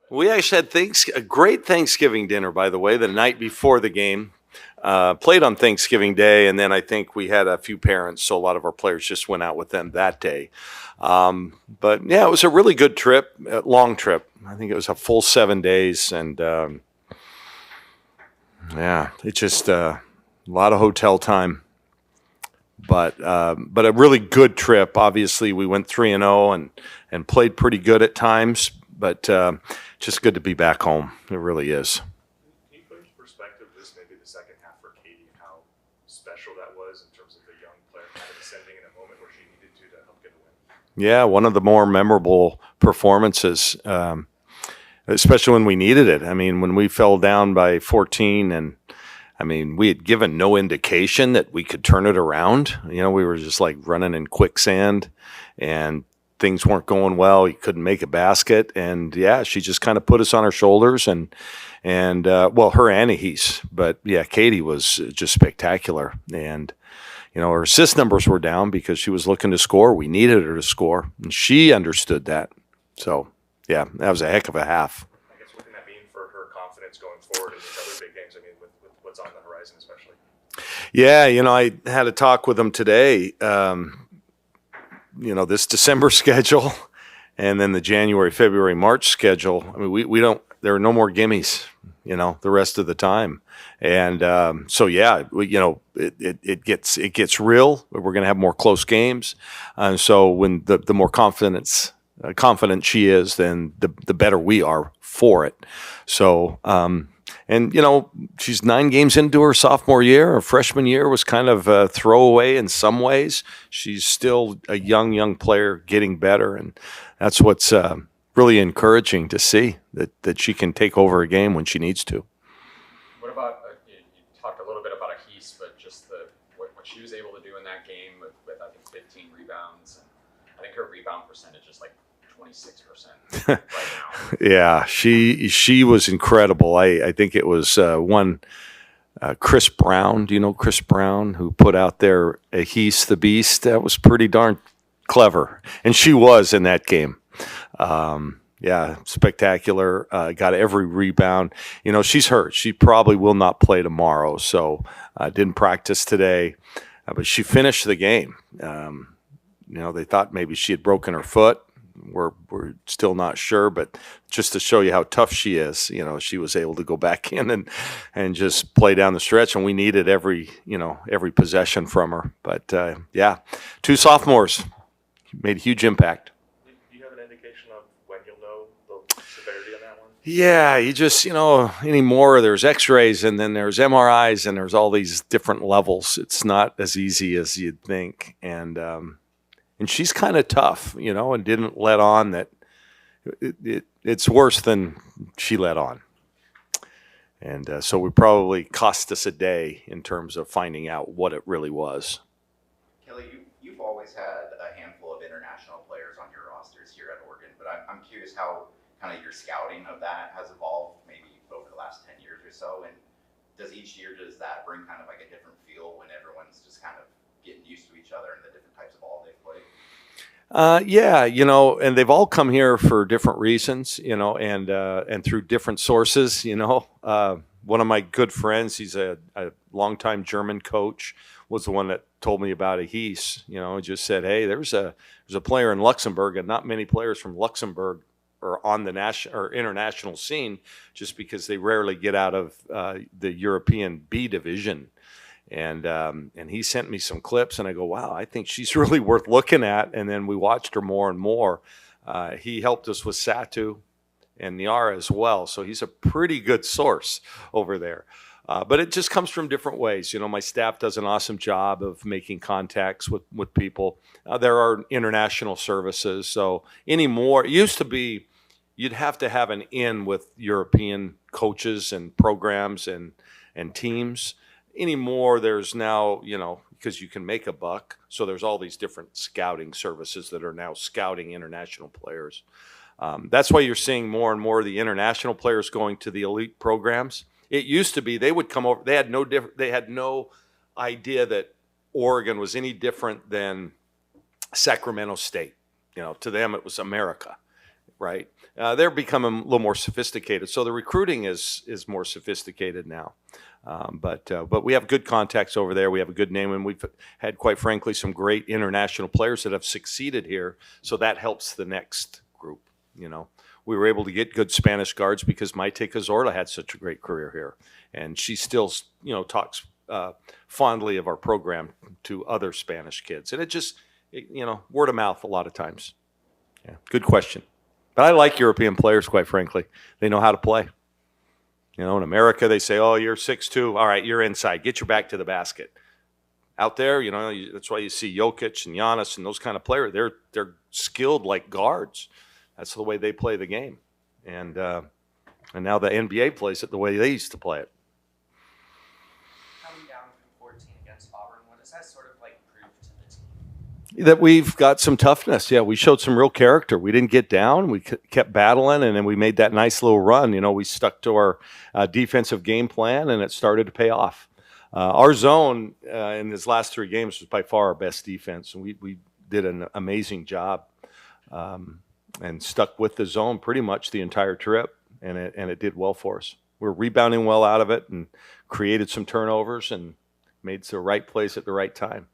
We actually had a great Thanksgiving dinner, by the way, the night before the game. Played on Thanksgiving Day, and then I think we had a few parents, so a lot of our players just went out with them that day. But yeah, it was a really good trip, a long trip. I think it was a full 7 days, and yeah, it's just a lot of hotel time. But a really good trip. Obviously, we went 3-0 and played pretty good at times, but just good to be back home. It really is. Can you put into perspective this maybe the second half for Katie and how special that was in terms of the young player kind of ascending in a moment where she needed to help get a win? Yeah, one of the more memorable performances, especially when we needed it. I mean, when we fell down by 14 and I mean, we had given no indication that we could turn it around. You know, we were just like running in quicksand and things weren't going well. You couldn't make a basket. And yeah, she just kind of put us on her shoulders and well, her and Ahis. But yeah, Katie was just spectacular. And, you know, her assist numbers were down because she was looking to score. We needed her to score. And she understood that. So yeah, that was a heck of a half. I guess what can that mean for her confidence going forward in these other big games? I mean, with what's on the horizon, especially. Yeah, you know, I had a talk with them today. You know, this December schedule and then the January, February, March schedule. I mean, we don't, there are no more gimmies, you know, the rest of the time. And so, yeah, you know, it gets real. We're going to have more close games. And so when the more confident she is, then the better we are for it. So, and, you know, she's 9 games into her sophomore year. Her freshman year was kind of a throwaway in some ways. She's still a young player getting better. And that's what's really encouraging to see, that she can take over a game when she needs to. What about, you talked a little bit about Ahis, but just what she was able to do in that game with I think 15 rebounds. And I think her rebound percentage is like 26% right now. Yeah, she was incredible. I think it was Chris Brown. Do you know Chris Brown, who put out there Ahis the Beast? That was pretty darn clever, and she was in that game. Yeah, spectacular. Got every rebound. You know, she's hurt. She probably will not play tomorrow, so didn't practice today. But she finished the game. You know, they thought maybe she had broken her foot. We're still not sure, but just to show you how tough she is, you know, she was able to go back in and just play down the stretch, and we needed every possession from her. But yeah, 2 sophomores made a huge impact. Do you have an indication of when you'll know the severity on that one? Yeah, you just, you know, anymore there's x-rays and then there's MRIs and there's all these different levels. It's not as easy as you'd think. And she's kind of tough, you know, and didn't let on that it's worse than she let on. And so it probably cost us a day in terms of finding out what it really was. Kelly, you've always had a handful of international players on your rosters here at Oregon, but I'm curious how kind of your scouting of that has evolved maybe over the last 10 years or so. And does that bring kind of like a different feel when everyone's just kind of getting used to each other and the different types of ball they've played? Yeah, you know, and they've all come here for different reasons, you know, and through different sources, you know. One of my good friends, he's a longtime German coach, was the one that told me about Ahis. You know, just said, hey, there's a player in Luxembourg, and not many players from Luxembourg are on the national or international scene, just because they rarely get out of the European B division. And he sent me some clips, and I go, wow, I think she's really worth looking at. And then we watched her more and more. He helped us with Satu and Niara as well, so he's a pretty good source over there. But it just comes from different ways. You know, my staff does an awesome job of making contacts with people. There are international services, so anymore, it used to be you'd have to have an in with European coaches and programs and teams. Anymore, there's now, you know, because you can make a buck, so there's all these different scouting services that are now scouting international players. That's why you're seeing more and more of the international players going to the elite programs. It used to be they would come over. They had no idea that Oregon was any different than Sacramento State. You know, to them it was America, right? They're becoming a little more sophisticated. So the recruiting is more sophisticated now. But we have good contacts over there. We have a good name, and we've had, quite frankly, some great international players that have succeeded here. So that helps the next group. We were able to get good Spanish guards because Maite Cazorla had such a great career here, and she still, talks fondly of our program to other Spanish kids, and it just, word of mouth a lot of times. Yeah, good question. But I like European players, quite frankly. They know how to play. In America, they say, "Oh, you're 6'2". All right, you're inside. Get your back to the basket." Out there, that's why you see Jokic and Giannis and those kind of players. They're skilled like guards. That's the way they play the game. And now the NBA plays it the way they used to play it. Coming down from 14 against Auburn, what does that sort of prove to the team? That we've got some toughness. Yeah, we showed some real character. We didn't get down. We kept battling, and then we made that nice little run. We stuck to our defensive game plan, and it started to pay off. Our zone in his last 3 games was by far our best defense, and we did an amazing job and stuck with the zone pretty much the entire trip, and it did well for us. We're rebounding well out of it and created some turnovers and made the right plays at the right time.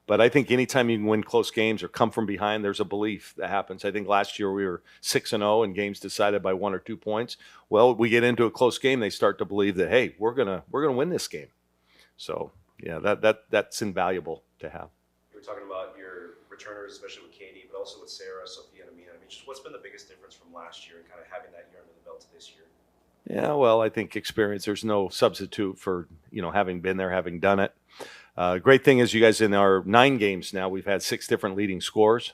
But I think anytime you can win close games or come from behind, there's a belief that happens. I think last year we were 6-0 in games decided by 1 or 2 points. Well, we get into a close game, they start to believe that, hey, we're gonna win this game. So yeah, that's invaluable to have. You were talking about your returners, especially with Katie, but also with Sarah, Sophia, and Amina. Just what's been the biggest difference from last year and kind of having that year under the belt to this year? Yeah, well, I think experience. There's no substitute for having been there, having done it. Great thing is, you guys, in our 9 games now, we've had 6 different leading scorers,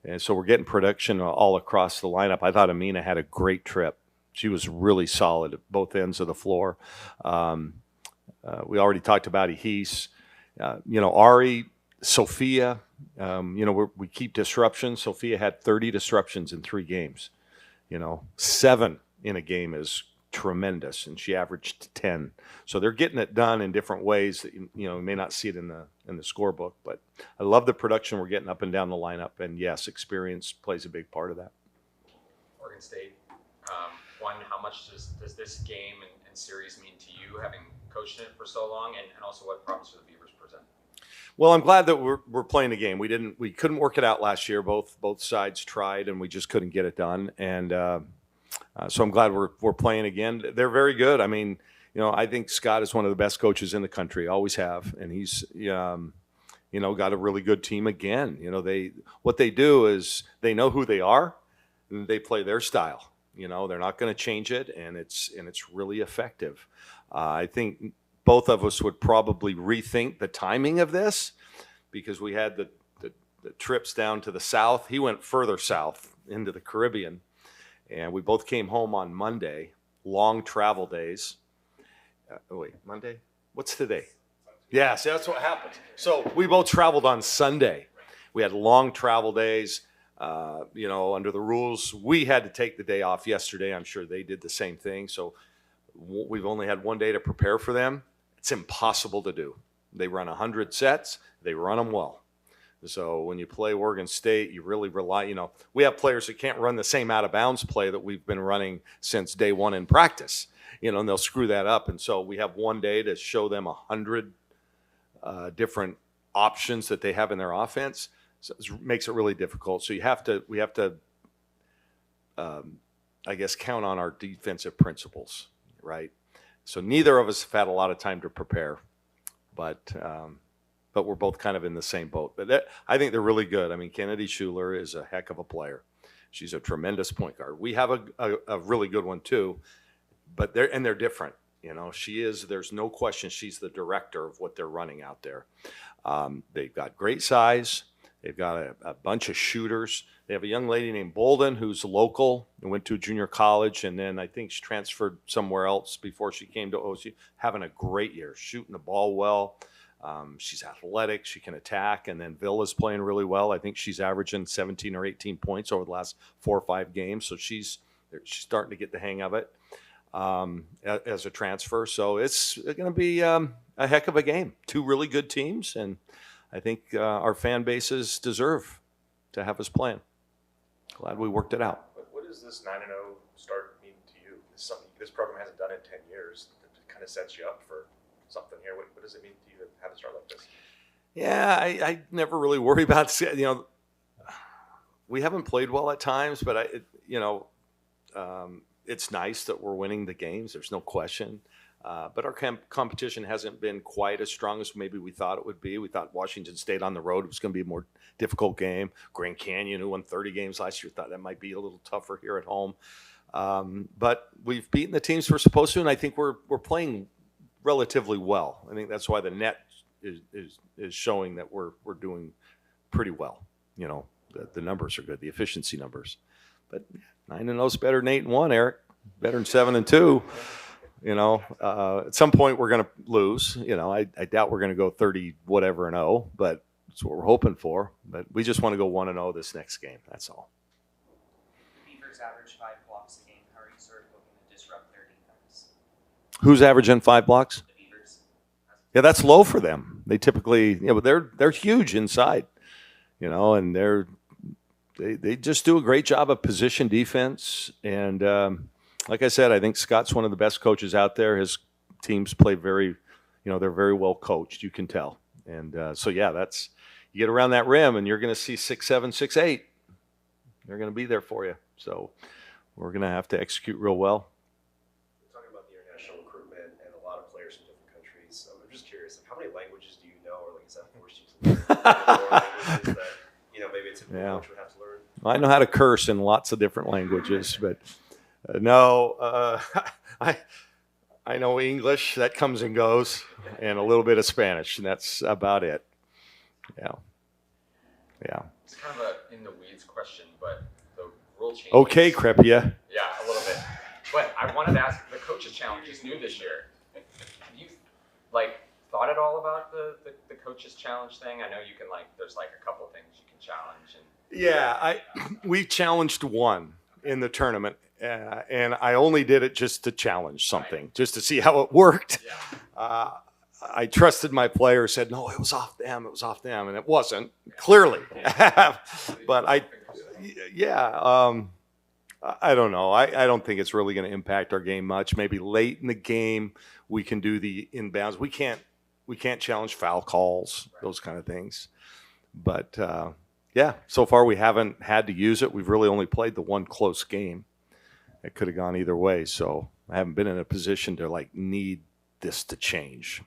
and so we're getting production all across the lineup. I thought Amina had a great trip. She was really solid at both ends of the floor. We already talked about Ihis. Ari, Sophia. We keep disruptions. Sophia had 30 disruptions in 3 games. 7 in a game is tremendous, and she averaged 10. So they're getting it done in different ways that you may not see it in the scorebook. But I love the production we're getting up and down the lineup, and yes, experience plays a big part of that. Oregon State. One, how much does this game and series mean to you, having coached in it for so long, and also what problems do the Beavers present? Well, I'm glad that we're playing a game. We couldn't work it out last year. Both sides tried, and we just couldn't get it done. And so I'm glad we're playing again. They're very good. I mean, I think Scott is one of the best coaches in the country. Always have, and he's got a really good team again. What they do is they know who they are, and they play their style. They're not going to change it, and it's really effective. I think both of us would probably rethink the timing of this, because we had the trips down to the south. He went further south into the Caribbean, and we both came home on Monday. Long travel days. Monday? What's today? Yeah, see, that's what happened. So we both traveled on Sunday. We had long travel days. Under the rules, we had to take the day off yesterday. I'm sure they did the same thing. So we've only had 1 day to prepare for them. It's impossible to do. They run 100 sets. They run them well. So when you play Oregon State, you really rely, we have players that can't run the same out of bounds play that we've been running since day 1 in practice, and they'll screw that up. And so we have 1 day to show them 100 different options that they have in their offense. So it makes it really difficult. So we have to, I guess, count on our defensive principles, right? So neither of us have had a lot of time to prepare, but we're both kind of in the same boat. But I think they're really good. I mean, Kennedy Schuler is a heck of a player. She's a tremendous point guard. We have a really good one too, but they're different. She is. There's no question she's the director of what they're running out there. They've got great size. They've got a bunch of shooters. They have a young lady named Bolden who's local and went to junior college, and then I think she transferred somewhere else before she came to OSU. Having a great year, shooting the ball well. She's athletic. She can attack. And then Villa's playing really well. I think she's averaging 17 or 18 points over the last 4 or 5 games. So she's starting to get the hang of it as a transfer. So it's going to be a heck of a game. 2 really good teams, and I think our fan bases deserve to have us playing. Glad we worked it out. What does this 9-0 is something this program hasn't done in 10 years. It kind of sets you up for something here. What does it mean to you to have a start like this? Yeah, I never really worry about, we haven't played well at times, but it's nice that we're winning the games. There's no question. But our competition hasn't been quite as strong as maybe we thought it would be. We thought Washington State on the road was going to be a more difficult game. Grand Canyon, who won 30 games last year, thought that might be a little tougher here at home. But we've beaten the teams we're supposed to, and I think we're playing relatively well. I think that's why the net is showing that we're doing pretty well. The numbers are good, the efficiency numbers. But 9-0 is better than 8-1, Eric. Better than 7-2. At some point we're going to lose. I doubt we're going to go 30 whatever and 0, but that's what we're hoping for. But we just want to go 1-0 this next game. That's all. The Beavers average 5 blocks a game. How are you sort of looking to disrupt their defense? Who's averaging 5 blocks? The Beavers. Yeah, that's low for them. They typically, but they're huge inside, and they just do a great job of position defense. And like I said, I think Scott's one of the best coaches out there. His teams play very, they're very well coached. You can tell. And that's you get around that rim, and you're going to see 6'7", 6'8". They're going to be there for you. So we're going to have to execute real well. Talking about the international recruitment and a lot of players from different countries, I'm just curious, how many languages do you know, or is that forced you to learn? More languages that maybe it's a coach would have to learn. I know how to curse in lots of different languages, but no, I know English. That comes and goes, and a little bit of Spanish, and that's about it. Yeah. It's kind of a in the weeds question, but the rule change. Okay, Crepia. Yeah, a little bit. But I wanted to ask, the coaches challenge is new this year. Have you thought at all about the coaches challenge thing? I know you can there's a couple of things you can challenge and. Yeah, we challenged one in the tournament, and I only did it just to challenge something, just to see how it worked. Yeah. I trusted my player, said, no, it was off them, and it wasn't, clearly. But I don't know. I don't think it's really going to impact our game much. Maybe late in the game we can do the inbounds. We can't challenge foul calls, those kind of things. But so far we haven't had to use it. We've really only played the one close game. It could have gone either way, so I haven't been in a position to need this to change.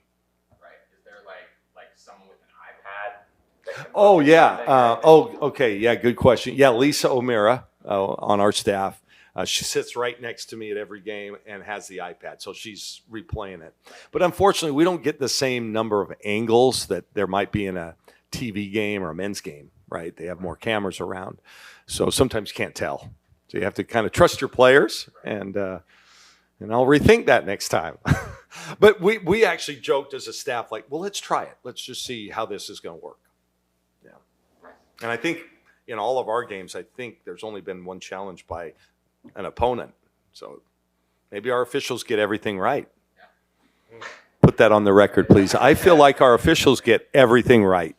Is there someone with an iPad? That can Oh look at yeah. something? Okay. Yeah, good question. Yeah, Lisa O'Meara on our staff. She sits right next to me at every game and has the iPad, so she's replaying it. But unfortunately, we don't get the same number of angles that there might be in a TV game or a men's game, right? They have more cameras around, so sometimes you can't tell. So you have to kind of trust your players, and I'll rethink that next time. But we actually joked as a staff, well, let's try it. Let's just see how this is going to work. Yeah. And I think in all of our games, I think there's only been one challenge by an opponent. So maybe our officials get everything right. Put that on the record, please. I feel like our officials get everything right.